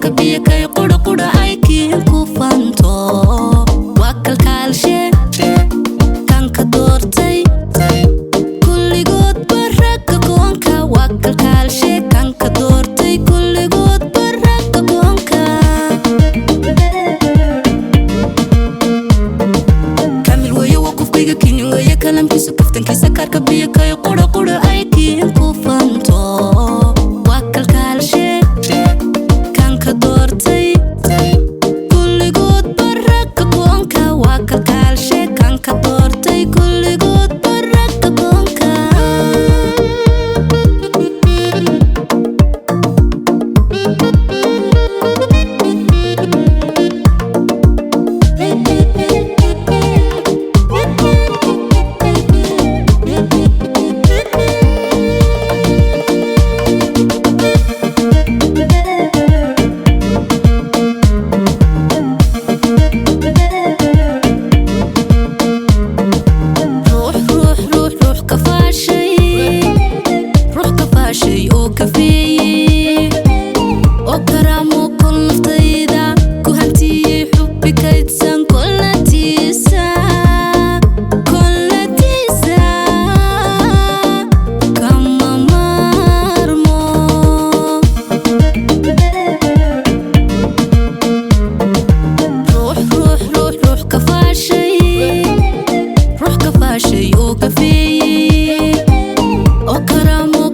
karka biya kay qura qura ay kiin ku fanto wakal kalshe kanka doortay kulligood baraka koonka wakal kalshe kanka doortay kulligood baraka koonka kamil weeyo waqofkayga kini weeye kalamkiisu kaftankiisa karka biya kay qura qura ay kiin ku fanto wakal kalshe kanka doortay kulligood baraka koonka wakal kalshe kanka doortay kulligood baraka koonka شيء أو كفيه أو كرامو كل نفتيدا كهنتي حبك يتسان كل تيسا كما مرمو روح كفاشي أو كفيه أو كرامو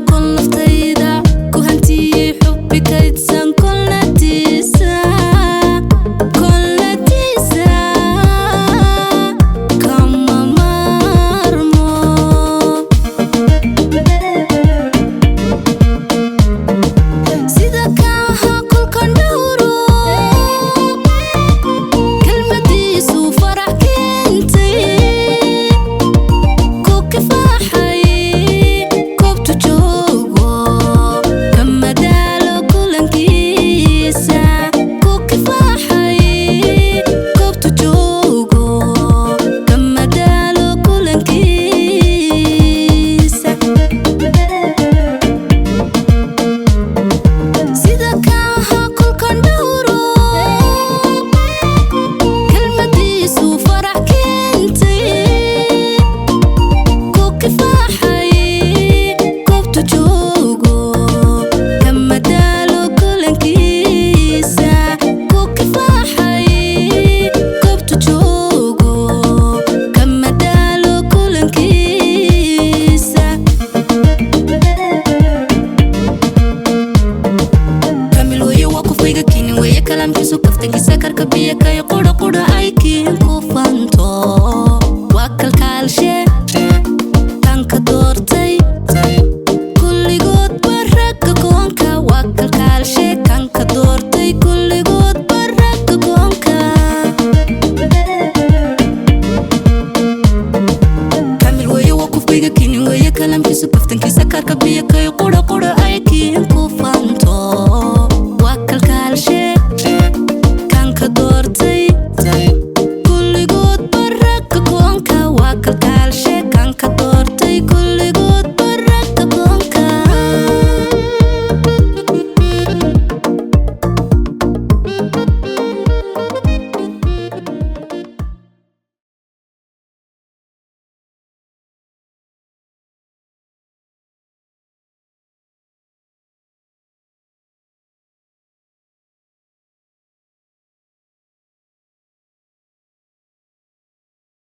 kalamkiisu kaftankiisa karka biya kay qura qura ay kiin ku fanto wakal kalshe kanka doortay kulligood baraka koonka wakal kalshe kanka doortay kulligood baraka koonka kamil weeyo waqofkayga kini weeye kalamkiisu kaftankiisa karka biya kay qura qura ay kiin